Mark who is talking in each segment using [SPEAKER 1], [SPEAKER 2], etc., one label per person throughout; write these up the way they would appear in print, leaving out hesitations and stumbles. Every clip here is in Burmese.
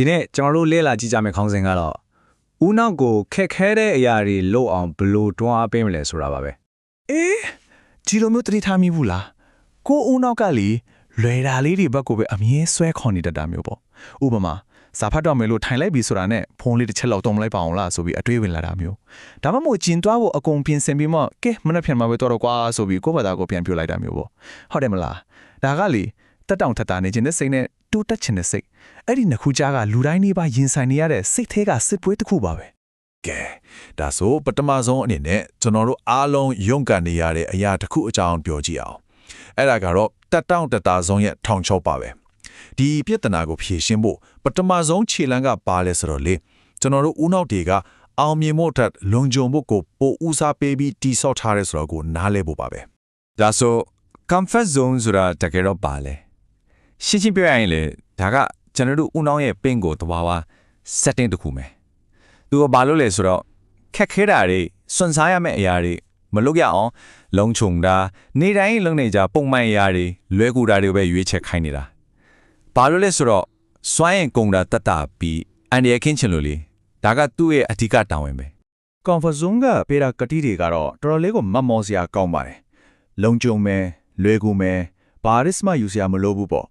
[SPEAKER 1] ဒီနေ့ကျွန်တော်တို့လေ့လာကြည့်ကြမယ့်ခေါင်းစဉ်ကတော့ဦးနောက်ကိုခက်ခဲတဲ့အရာတွေလုပ်အောင်ဘယ်လိုတွန်းအားပေးမလဲဆိုတာပါပဲ
[SPEAKER 2] ဒီလိုမျိုးတတိထားမိဘူးလားကိုဦးနောက်ကလေလွယ်တာလေးတွေဘက်ကိုပဲအမြဲဆွဲခေါ်နေတတ်တာမျိုးပေါ့ဥပမာစာဖတ်တော့မယ်လို့ထိုင်လိုက်ပြီဆိုတာနဲ့ဖုန်းလေးတစ်ချက်လောက်တုံလိုက်ပါအောင်လားဆိုပြီးအတွေးဝင်လာတာမျိုးဒါမှမဟုတ်ကျင်သွားဖို့အကုန်ပြင်ဆင်ပြီးမှကဲမနေ့ပြန်မှာပဲတော့ကွာဆိုပြီးကိုယ့်ဘာသာကိုပြန်ပြလိုက်တာမျိုးပေါ့ဟုတ်တယ်မလားဒါကလေတက်တောင့်ထတာနေခြင်းနဲ့စိတ်နဲ့တူတက်ခြင်းနဲ့စိတ်အဲ့ဒီနှစ်ခုကြားကလူတိုင်းနေပါရင်ဆိုင်နေရတဲ့စိတ်သေးကစစ်ပွဲတစ်ခုပါပဲက
[SPEAKER 3] ဲဒါဆိုပထမဆုံးအနေနဲ့ကျွန်တော်တို့အားလုံးရုန်းကန်နေရတဲ့အရာတစ်ခုအကြောင်းပြောကြည့်အောင်အဲ့ဒါကတော့တက်တောင့်တတာဆုံးရဲ့ထောင်ချောက်ပါပဲဒီပြဿနာကိုဖြေရှင်းဖို့ပထမဆုံးခြေလှမ်းကပါလဲဆိုတော့လေကျွန်တော်တို့ဦးနောက်တွေကအောင်မြင်ဖို့အတွက်လုံခြုံဖို့ကိုပိုဦးစားပေးပြီးတိဆောက်ထားရဲဆိုတော့ကိုနားလဲဖို့ပါပဲ
[SPEAKER 4] ဒါဆို comfort zone ဆိုတာတကယ်တော့ပါလဲရှင်းပြောရရင်လေဒါကကျွန်တော်တို့ဦးနောက်ရဲ့ပင်ကိုတဘာဝ setting တစ်ခုပဲသူကဘာလို့လဲဆိုတော့ခက်ခဲတာတွေစွန့်စားရမယ့်အရာတွေမလုပ်ရအောင်လုံခြုံတာနေတိုင်းလုံနေကြပုံမှန်အရာတွေလွဲကူတာတွေပဲရွေးချက်ခိုင်းနေတာဘာလို့လဲဆိုတော့စွမ်းရင်ကုန်တာတတ်တာပြီးအန်ဒီရခင်းချင်လို့လေဒါကသူ့ရဲ့အဓိကတာဝန်ပဲ
[SPEAKER 2] comfort zone ကပေးတာကတိတွေကတော့တော်တော်လေးကိုမတ်မောစရာကောင်းပါတယ်လုံခြုံမယ်လွယ်ကူမယ်ဘာရစ်မှယူစရာမလိုဘူးပေါ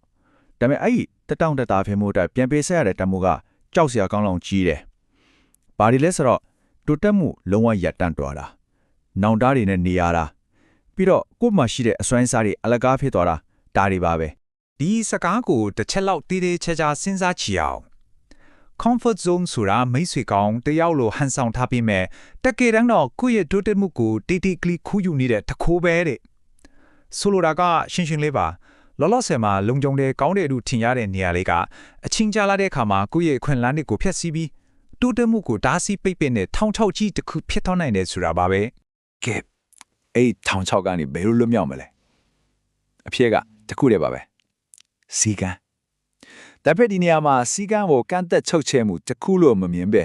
[SPEAKER 2] ့ဒါပေမဲ့အဲ့ဒီတက်တောင့်တက်တာဖဲမှုအတွက်ပြန်ပေးဆက်ရတဲ့တမှုကကြောက်စရာကောင်းလောင်ကြီးတယ်ဘာဒီလဲဆိုတော့တိုးတက်မှုလုံးဝရပ်တန့်သွားတာနောင်တတွေနဲ့နေရတာပြီးတော့ကို့မှာရှိတဲ့အစွမ်းစားတွေအလကားဖြစ်သွားတာဒါတွေပါပဲ
[SPEAKER 5] ဒီစကားကိုတစ်ချက်လောက်တည်တည်ချာချာစဉ်းစားကြည့်အောင် comfort zone ဆိုတာမိတ်ဆွေကောင်းတယောက်လိုဟန်ဆောင်ထားပြီးမဲ့တကယ်တမ်းတော့ကိုယ့်ရဲ့တိုးတက်မှုကိုတိတိကလေးခူးယူနေတဲ့တခိုးပဲတဲ့ဆိုလိုတာကရှင်းရှင်းလေးပါလောလောဆယ်မှာလုံခြုံတဲ့ကောင်းတဲ့လူထင်ရတဲ့နေရာလေးကအချင်းကြလာတဲ့အခါမှာကိုယ့်ရဲ့အခွင့်အလမ်းတွေကိုဖျက်ဆီးပြီးတိုးတက်မှုကိုဓာတ်စီပိတ်ပင်နဲ့ထောင်ချောက်ကြီးတစ်ခုဖြစ်သွားနိုင်တယ်ဆိုတာပါပဲက
[SPEAKER 2] ဲအဲ့ထောင်ချောက်ကနေဘယ်လိုလွတ်မြောက်မလဲအဖြစ်ကတခုတည်းပါပဲစီကံတပ်ဖက်ဒီနေရာမှာစီကံကိုကန့်သက်ချုပ်ချဲမှုတခုလို့မမြင်ပဲ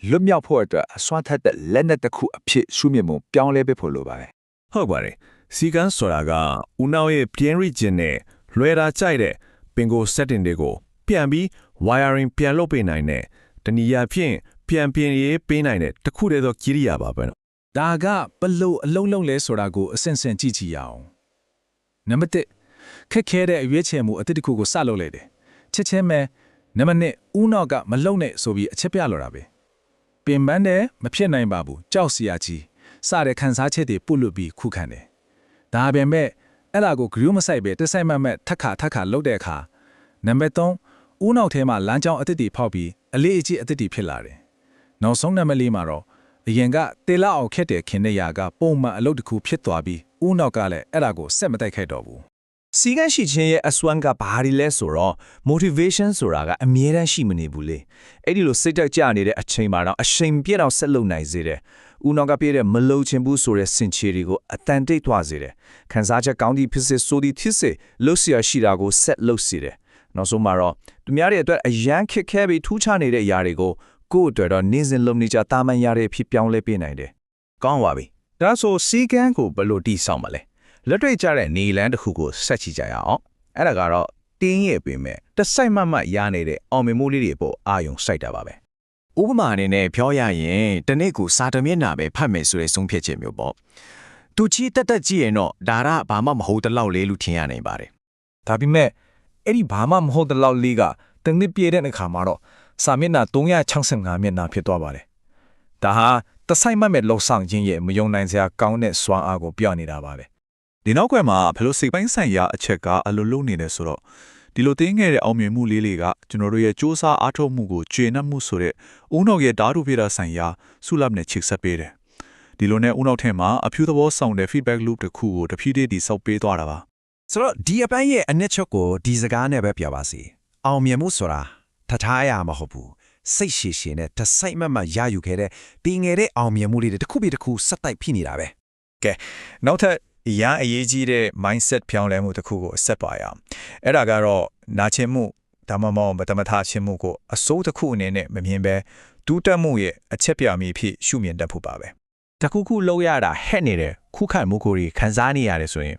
[SPEAKER 2] လွတ်မြောက်ဖို့အတွက်အစွမ်းထက်တဲ့လက်နက်တစ်ခုအဖြစ်ရှုမြင်မှုပြောင်းလဲပေးဖို့လိုပါပဲ
[SPEAKER 3] ဟုတ်ပါတယ်စီကန်းဆိုတာကဦးနောက်ရဲ့ပြင်းရိကျင်နဲ့လွယ်တာကြိုက်တဲ့ပင်ကို setting တွေကိုပြန်ပြီး wiring ပြန်လုပ်ပေးနိုင်တဲ့တနည်းအားဖြင့်ပြန်ပြင်ရေးပေးနိုင်တဲ့တခုတည်းသောကိရိယာပါပဲနော်
[SPEAKER 2] ဒါကဘလို့အလုံးလုံးလဲဆိုတာကိုအဆင့်ဆင့်ကြည့်ကြည့်ရအောင်နံပါတ်1ခက်ခဲတဲ့အရွေးချယ်မှုအသစ်တစ်ခုကိုစလုပ်လိုက်တယ်ချက်ချင်းပဲနံပါတ်2ဦးနောက်ကမလုံနဲ့ဆိုပြီးအချက်ပြလိုတာပဲပင်ပန်းတယ်မဖြစ်နိုင်ပါဘူးကြောက်စရာကြီးစတဲ့ခံစားချက်တွေပုတ်လွတ်ပြီးခုခံတယ်ဒါပေမဲ့အဲ့ဒါကိုဂရုမစိုက်ပဲတစ်ဆိုင်မှတ်ထက်ခါလှုပ်တဲ့အခါနံပါတ်3ဦးနောက်ထဲမှာလမ်းကြောင်းအသစ်တွေဖောက်ပြီးအလေးအကျင့်အသစ်တွေဖြစ်လာတယ်နောက်ဆုံးနံပါတ်4မှာတော့အရင်ကတေလာအောင်ခက်တဲ့ခင်တဲ့ຢာကပုံမှန်အလုပ်တစ်ခုဖြစ်သွားပြီးဦးနောက်ကလည်းအဲ့ဒါကိုဆက်မတိုက်ခိုက်တော့ဘူး
[SPEAKER 6] စီကန်းရှိခြင်းရဲ့အစွမ်းကဘာတွေလဲဆိုတော့ motivation ဆိုတာကအမြဲတမ်းရှိမနေဘူးလေအဲ့ဒီလိုစိတ်တက်ကြနေတဲ့အချိန်မှာတော့အချိန်ပြည့်တော့ဆက်လုပ်နိုင်စေတယ်ဦးနောက်ကပြည့်တဲ့မလုံချင်ဘူးဆိုတဲ့စင်ချီတွေကိုအတန်တိတ်သွားစေတယ်ခံစားချက်ကောင်းသည့်ဖြစ်စေဆိုသည့်ဖြစ်စေလှုပ်ရှားရှိတာကိုဆက်လုပ်စေတယ်နောက်ဆုံးမှာတော့သူများတွေအတွက်အရန်ခက်ခဲပြီးထူးခြားနေတဲ့အရာတွေကိုကိုယ့်အတွက်တော့နေစဉ်လုံနေကြတာမန်ရတဲ့ဖြစ်ပြောင်းလဲပေးနိုင်တယ်ကောင်းပါပြီဒါဆိုစီကန်းကိုဘယ်လိုတိဆောက်မလဲလက်တွေ့ကျတဲ့နေလန်းတစ်ခုကိုဆက်ချကြရအောင်အဲ့ဒါကတော့တင်းရဲ့ပင်မဲ့တစိုက်မတ်ရနေတဲ့အောင်မြင်မှုလေးတွေပေါ်အာယုံစိုက်တာပါပဲဥ
[SPEAKER 4] ပမာအနေနဲ့ပြောရရင်တနေ့ကိုစာတမျက်နှာပဲဖတ်မယ်ဆိုတဲ့ဆုံးဖြတ်ချက်မျိုးပေါ့သူချီတက်ကြည့်ရင်တော့ဒါရဘာမှမဟုတ်တလောက်လေးလို့ထင်ရနိုင်ပါတယ်
[SPEAKER 2] ဒါပေမဲ့အဲ့ဒီဘာမှမဟုတ်တလောက်လေးကတနစ်ပြည့်တဲ့အခါမှာတော့စာမျက်နှာ365မျက်နှာဖြစ်သွားပါတယ်ဒါဟာတစိုက်မတ်မဲ့လှုပ်ဆောင်ခြင်းရဲ့မယုံနိုင်စရာကောင်းတဲ့စွမ်းအားကိုပြနေတာပါပဲ
[SPEAKER 3] ဒီနောက်ကွယ်မှာဘယ်လိုစိတ်ပိုင်းဆိုင်ရာအချက်ကအလိုလုံးနေလဲဆိုတော့ဒီလိုတင်းငယ်တဲ့အောင်မြင်မှုလေးတွေကကျွန်တော်တို့ရဲ့စူးစမ်းအားထုတ်မှုကိုကျေနပ်မှုဆိုတဲ့ဦးနောက်ရဲ့ဓာတ်ထုပြတာဆိုင်ရာဆုလပ်နဲ့ချိတ်ဆက်ပေးတယ်ဒီလိုနဲ့ဦးနောက်ထဲမှာအဖြူသဘောဆောင်တဲ့ feedback loop တစ်ခုကိုတဖြည်းဖြည်းဆောက်ပေးသွားတာပါဆ
[SPEAKER 6] ိုတော့ဒီအပိုင်းရဲ့အနှစ်ချုပ်ကိုဒီစကားနဲ့ပဲပြောပါစီအောင်မြင်မှုဆိုတာထားရမှာမဟုတ်ဘူးစိတ်ရှည်ရှည်နဲ့တစိုက်မတ်ရယူခဲ့တဲ့တင်းငယ်တဲ့အောင်မြင်မှုလေးတွေတစ်ခုပြီးတစ်ခုဆက်တိုက်ဖြစ်နေတာပဲက
[SPEAKER 5] ဲနောက်ထပ်အရေးကြီးတဲ့ mindset ပြောင်းလဲမှုတစ်ခုကိုဆက်ပါရအောင်အဲ့ဒါကတော့နာကျင်မှုဒါမှမဟုတ်မတမထခြင်းမှုကိုအစိုးတစ်ခုအနေနဲ့မမြင်ပဲဒူးတက်မှုရဲ့အချက်ပြမီဖြစ်ရှုမြင်တတ်ဖို့ပါပဲ
[SPEAKER 6] တခုလောက်ရတာဟဲ့နေတဲ့ခုခံမှုကိုခံစားနေရတယ်ဆိုရင်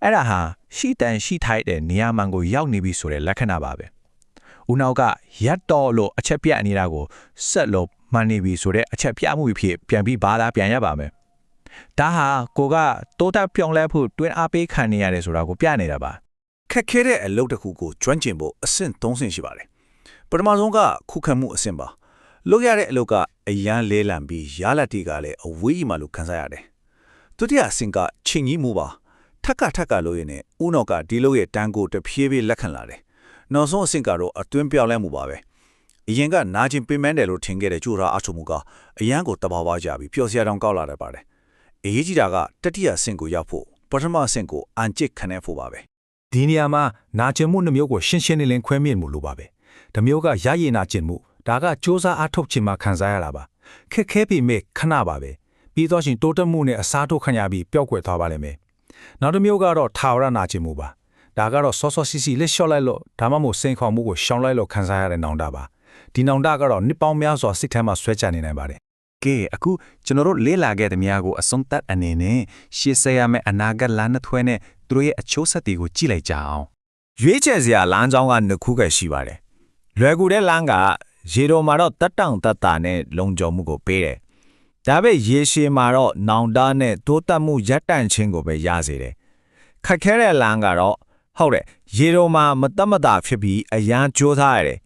[SPEAKER 6] အဲ့ဒါဟာရှိတန်ရှိထိုက်တဲ့နေရာမှန်ကိုရောက်နေပြီဆိုတဲ့လက္ခဏာပါပဲ
[SPEAKER 5] ဦးနောက်ကရက်တော်လို့အချက်ပြနေတာကိုဆက်လို့မှန်နေပြီဆိုတဲ့အချက်ပြမှုဖြစ်ပြန်ပြီးဘာသာပြန်ရပါမယ်ဒါဟာကိုကတိုးတက်ပြောင်းလဲဖို့တွင်းအားပေးခံနေရတယ်ဆိုတာကိုပြနေတာပါ
[SPEAKER 2] ခက်ခဲတဲ့အလုပ်တစ်ခုကိုကျွမ်းကျင်ဖို့အဆင့်၃ဆင့်ရှိပါတယ်ပထမဆုံးကခုခံမှုအဆင့်ပါလုပ်ရတဲ့အလုပ်ကအရန်လဲလံပြီးရလတ်တွေကလည်းအဝေးကြီးမှလို့ခံစားရတယ်ဒုတိယအဆင့်ကချိန်ကြီးမှုပါထက်ကလို့ရင်းနဲ့ဦးနောက်ကဒီလုပ်ရဲ့တန်းကိုတဖြည်းဖြည်းလက်ခံလာတယ်နောက်ဆုံးအဆင့်ကတော့အတွင်းပြောင်းလဲမှုပါပဲအရင်ကနာကျင်ပင်ပန်းတယ်လို့ထင်ခဲ့တဲ့ကြိုးရာအထုမှုကအရန်ကိုတဘာဝကြပြီးပျော်စရာတောင်ကောက်လာတတ်ပါတယ်အရေးကြီးတာကတတိယအဆင့်ကိုရောက်ဖို့ပထမအဆင့်ကိုအန်ကျစ်ခံနေဖို့ပါပဲ
[SPEAKER 6] ဒီနေရာမှာနာကျင်မှုနှမျိုးကိုရှင်းရှင်းလင်းလင်းခွဲမြင်မှုလိုပါပဲတစ်မျိုးကရရည်နာကျင်မှုဒါကစ조사အားထုတ်ခြင်းမှာခံစားရတာပါခက်ခဲပေမဲ့ခဏပါပဲပြီးတော့ရှင်တိုးတက်မှုနဲ့အစားထိုးခံရပြီးပျောက်ကွယ်သွားပါလိမ့်မယ်နောက်တစ်မျိုးကတော့ထာဝရနာကျင်မှုပါဒါကတော့စောစောစီစီလက်လျှော့လိုက်လို့ဒါမှမဟုတ်စိန်ခေါ်မှုကိုရှောင်လိုက်လို့ခံစားရတဲ့နောင်တပါဒီနောင်တကတော့နှစ်ပေါင်းများစွာစိတ်ထဲမှာဆွဲချနေနိုင်ပါတယ်
[SPEAKER 4] ကဲအခုကျွန်တော်တို့လေးလာခဲ့တဲ့များကိုအဆုံးသတ်အနေနဲ့ရှေ့ဆက်ရမယ့်အနာဂတ်လမ်းနှစ်ထွဲနဲ့သူတို့ရဲ့အချိုးဆက်တွေကိုကြည့်လိုက်ကြအောင်
[SPEAKER 6] ရွေးချယ်စရာလမ်းကြောင်းကနှစ်ခုပဲရှိပါတယ်လွယ်ကူတဲ့လမ်းကရေတော်မှာတော့တက်တောင့်တက်တာနဲ့လုံခြုံမှုကိုပေးတယ်ဒါပေမဲ့ရေရှည်မှာတော့နောင်တနဲ့တိုးတက်မှုရပ်တန့်ခြင်းကိုပဲရစေတယ်ခက်ခဲတဲ့လမ်းကတော့ဟုတ်တယ်ရေတော်မှာမတတ်မတာဖြစ်ပြီးအရန်ကြိုးစားရတယ်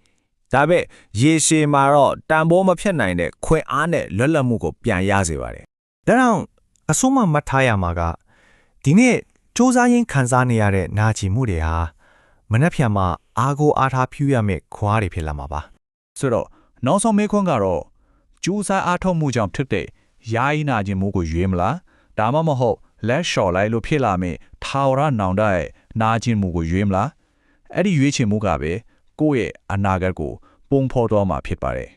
[SPEAKER 6] ဒါပေမဲ့ရေရှည်မှာတော့တန်ဖိုးမဖြစ်နိုင်တဲ့ခွင့်အားနဲ့လွတ်လပ်မှုကိုပြန်ရစေပါတယ်
[SPEAKER 7] ဒါကြောင့်အဆုံးမမှတ်ထားရမှာကဒီနေ့စ조사ရင်းခံစားနေရတဲ့နာကျင်မှုတွေဟာမနှက်ဖြန်မှာအားကိုအားထားဖြူရမယ့်ခွားတွေဖြစ်လာမှာပါ
[SPEAKER 5] ဆိုတော့နောက်ဆုံးမေးခွန်းကတော့ကျူးစားအားထုတ်မှုကြောင့်ဖြစ်တဲ့ယာယီနာကျင်မှုကိုရွေးမလားဒါမှမဟုတ်လက်လျှော်လိုက်လို့ဖြစ်လာမယ့်ထာဝရနောင်တရဲ့နာကျင်မှုကိုရွေးမလားအဲ့ဒီရွေးချယ်မှုကပဲကိုယ့်ရဲ့အနာဂတ်ကိုပုံဖော်တော့မှာဖြစ်ပါတယ်